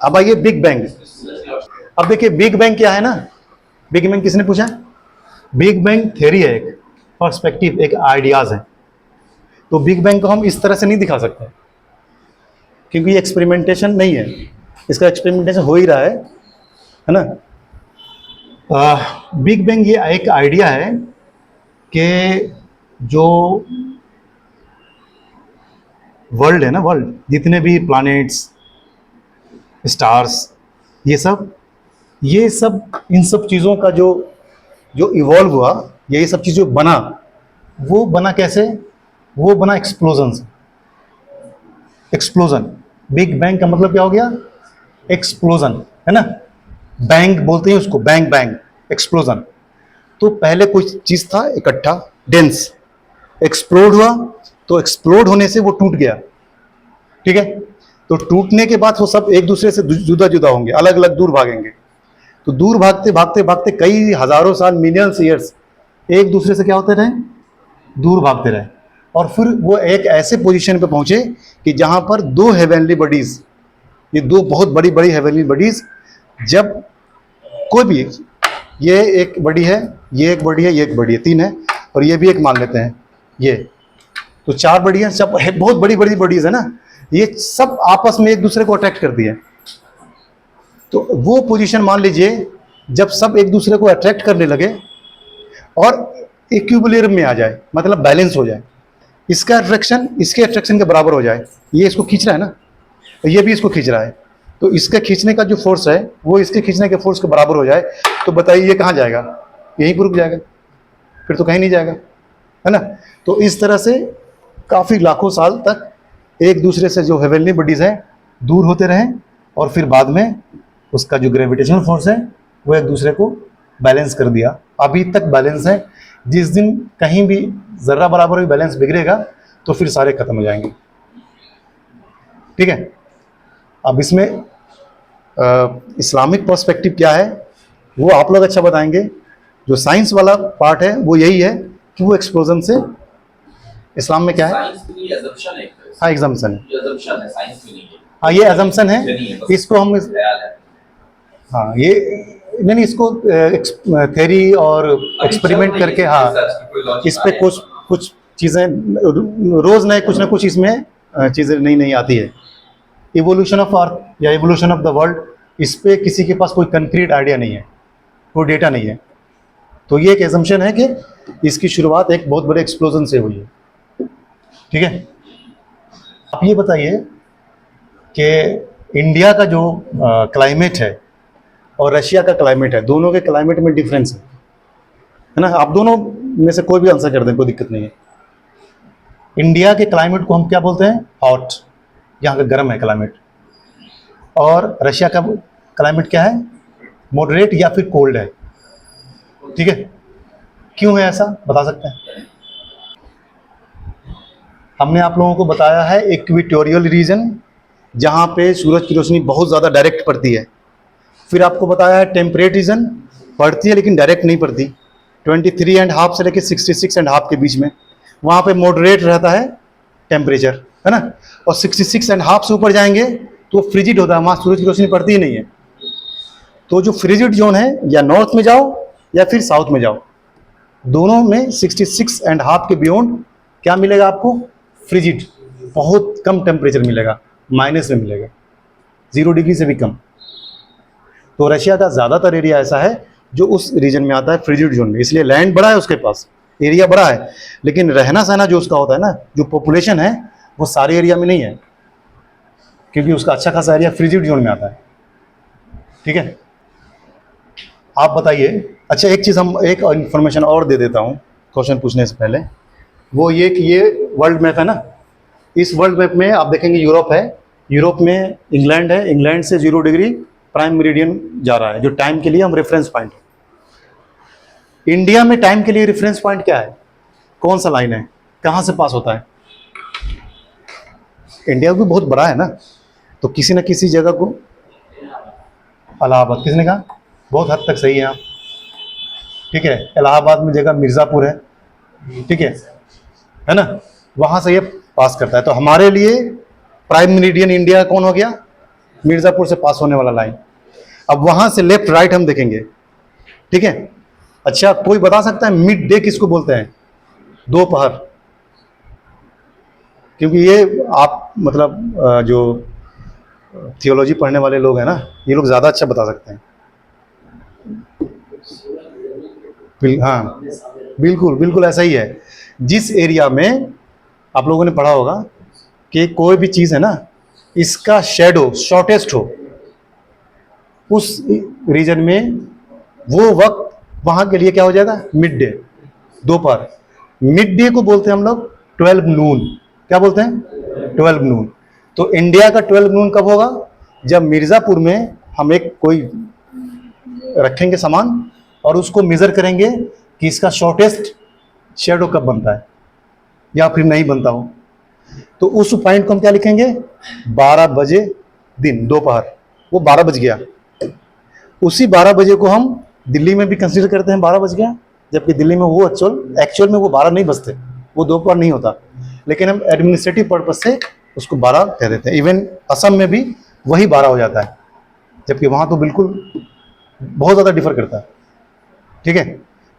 अब आइए big bang. अब देखिए बिग बैंग क्या है ना, बिग बैंग किसने पूछा? बिग बैंग थ्योरी है, एक पर्सपेक्टिव, एक आइडियाज है। तो बिग बैंग को हम इस तरह से नहीं दिखा सकते क्योंकि ये एक्सपेरिमेंटेशन नहीं है, इसका एक्सपेरिमेंटेशन हो ही रहा है ना। बिग बैंग ये एक आइडिया है कि जो वर्ल्ड है ना, वर्ल्ड जितने भी प्लैनेट्स, स्टार्स, ये सब इन सब चीज़ों का जो जो इवॉल्व हुआ, ये सब चीज़ जो बना, वो बना कैसे? वो बना एक्सप्लोजन से। एक्सप्लोजन, बिग बैंग का मतलब क्या हो गया? एक्सप्लोजन, है ना। बैंग बोलते हैं उसको, बैंग बैंग, एक्सप्लोजन। तो पहले कोई चीज था इकट्ठा, डेंस, एक्सप्लोड हुआ, तो एक्सप्लोड होने से वो टूट गया, ठीक है। तो टूटने के बाद वो सब एक दूसरे से जुदा जुदा होंगे, अलग अलग दूर भागेंगे। तो दूर भागते भागते भागते कई हजारों साल, मिलियंस ईयर्स एक दूसरे से क्या होते रहे? दूर भागते रहे। और फिर वो एक ऐसे पोजीशन पे पहुंचे कि जहां पर दो हेवनली बॉडीज, ये दो बहुत बड़ी बड़ी हेवनली बॉडीज, जब कोई भी, ये एक बड़ी है, ये एक बड़ी है, ये एक बड़ी है, तीन है, और ये भी एक मान लेते हैं, ये तो चार बड़ी है, सब बहुत बड़ी बड़ी बॉडीज है ना, ये सब आपस में एक दूसरे को अट्रैक्ट कर दिए। तो वो पोजीशन मान लीजिए जब सब एक दूसरे को अट्रैक्ट करने लगे और इक्विलिब्रियम में आ जाए, मतलब बैलेंस हो जाए, इसका अट्रैक्शन इसके अट्रैक्शन के बराबर हो जाए, ये इसको खींच रहा है ना, तो ये भी इसको खींच रहा है, तो इसके खींचने का जो फोर्स है वो इसके खींचने के फोर्स के बराबर हो जाए, तो बताइए ये कहाँ जाएगा? यहीं पर रुक जाएगा, फिर तो कहीं नहीं जाएगा, है ना। तो इस तरह से काफ़ी लाखों साल तक एक दूसरे से जो हेवनली बॉडीज हैं दूर होते रहे, और फिर बाद में उसका जो ग्रेविटेशनल फोर्स है वो एक दूसरे को बैलेंस कर दिया। अभी तक बैलेंस है, जिस दिन कहीं भी जर्रा बराबर भी बैलेंस बिगड़ेगा तो फिर सारे खत्म हो जाएंगे, ठीक है। अब इसमें इस्लामिक पर्सपेक्टिव क्या है वो आप लोग अच्छा बताएंगे। जो साइंस वाला पार्ट है वो यही है कि वो एक्सप्लोजन से, इस्लाम में क्या है? हाँ, एग्जाम्पशन है, हाँ ये एजम्पशन है, इसको हम हाँ ये नहीं, इसको थ्योरी और एक्सपेरिमेंट करके, हाँ इस पे कुछ कुछ चीज़ें रोज़ नए कुछ ना कुछ इसमें चीज़ें नई नई आती है। इवोल्यूशन ऑफ अर्थ या इवोल्यूशन ऑफ द वर्ल्ड, इस पे किसी के पास कोई कंक्रीट आइडिया नहीं है, कोई डेटा नहीं है। तो ये एक एजम्पशन है कि इसकी शुरुआत एक बहुत बड़े एक्सप्लोजन से हुई है, ठीक है। आप ये बताइए कि इंडिया का जो क्लाइमेट है और रशिया का क्लाइमेट है, दोनों के क्लाइमेट में डिफरेंस है ना। आप दोनों में से कोई भी आंसर कर दें, कोई दिक्कत नहीं है। इंडिया के क्लाइमेट को हम क्या बोलते हैं? हॉट, यहाँ का गर्म है क्लाइमेट। और रशिया का क्लाइमेट क्या है? मॉडरेट या फिर कोल्ड है, ठीक है। क्यों है ऐसा, बता सकते हैं? हमने आप लोगों को बताया है इक्वेटोरियल रीजन, जहाँ पे सूरज की रोशनी बहुत ज़्यादा डायरेक्ट पड़ती है। फिर आपको बताया है टेम्परेट रीजन, पड़ती है लेकिन डायरेक्ट नहीं पड़ती, 23.5 से लेकर 66.5 के बीच में, वहाँ पे मॉडरेट रहता है टेम्परेचर, है ना। और 66.5 से ऊपर जाएंगे तो फ्रिजिड होता है, वहाँ सूरज की रोशनी पड़ती ही नहीं है। तो जो फ्रिजिड जोन है, या नॉर्थ में जाओ या फिर साउथ में जाओ, दोनों में 66.5 के बियॉन्ड क्या मिलेगा आपको? फ्रिजिड, बहुत कम टेम्परेचर मिलेगा, माइनस में मिलेगा, 0 डिग्री से भी कम। तो रशिया का ज़्यादातर एरिया ऐसा है जो उस रीजन में आता है, फ्रिजिड जोन में, इसलिए लैंड बड़ा है उसके पास, एरिया बड़ा है, लेकिन रहना सहना जो उसका होता है ना, जो पॉपुलेशन है वो सारे एरिया में नहीं है, क्योंकि उसका अच्छा खासा एरिया फ्रिजिड जोन में आता है, ठीक है। आप बताइए, अच्छा एक चीज़ हम, एक इन्फॉर्मेशन और दे देता हूँ क्वेश्चन पूछने से पहले, वो ये कि ये वर्ल्ड मैप है ना, इस वर्ल्ड मैप में आप देखेंगे यूरोप है, यूरोप में इंग्लैंड है, इंग्लैंड से 0 डिग्री प्राइम मेरिडियन जा रहा है, जो टाइम के लिए हम रेफरेंस पॉइंट है। इंडिया में टाइम के लिए रेफरेंस पॉइंट क्या है? कौन सा लाइन है, कहाँ से पास होता है? इंडिया भी बहुत बड़ा है ना, तो किसी न किसी जगह को, इलाहाबाद, किसने कहा? बहुत हद तक सही है आप, ठीक है। इलाहाबाद में जगह मिर्ज़ापुर है, ठीक है ना, वहाँ से ये पास करता है। तो हमारे लिए प्राइम मेरिडियन इंडिया कौन हो गया? मिर्ज़ापुर से पास होने वाला लाइन। अब वहां से लेफ्ट राइट हम देखेंगे, ठीक है। अच्छा, कोई बता सकता है मिड डे किसको बोलते हैं? दोपहर। क्योंकि ये आप मतलब जो थियोलॉजी पढ़ने वाले लोग हैं ना, ये लोग ज़्यादा अच्छा बता सकते हैं। हाँ, बिल्कुल बिल्कुल ऐसा ही है। जिस एरिया में आप लोगों ने पढ़ा होगा कि कोई भी चीज़ है ना, इसका शेडो शॉर्टेस्ट हो, उस रीजन में वो वक्त वहाँ के लिए क्या हो जाएगा? मिड डे, दोपहर। मिड डे को बोलते हैं हम लोग 12 नून। क्या बोलते हैं? 12 नून। तो इंडिया का 12 नून कब होगा? जब मिर्ज़ापुर में हम एक कोई रखेंगे सामान और उसको मेज़र करेंगे कि इसका शॉर्टेस्ट शेडो कब बनता है या फिर नहीं बनता हो, तो उस पॉइंट को हम क्या लिखेंगे? 12 बजे दिन, दोपहर। वो 12 बज गया। उसी 12 बजे को हम दिल्ली में भी कंसीडर करते हैं 12 बज गया, जबकि दिल्ली में वो एक्चुअल में वो 12 नहीं बजते, वो दोपहर नहीं होता, लेकिन हम एडमिनिस्ट्रेटिव पर्पज से उसको 12 कह देते हैं। इवन असम में भी वही 12 हो जाता है, जबकि वहाँ तो बिल्कुल बहुत ज़्यादा डिफर करता है, ठीक है।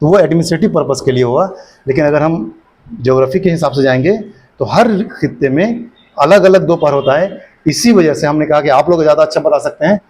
तो वो एडमिनिस्ट्रेटिव पर्पज़ के लिए हुआ। लेकिन अगर हम ज्योग्राफी के हिसाब से जाएंगे तो हर खित्ते में अलग अलग दोपहर होता है। इसी वजह से हमने कहा कि आप लोग ज़्यादा अच्छा बता सकते हैं।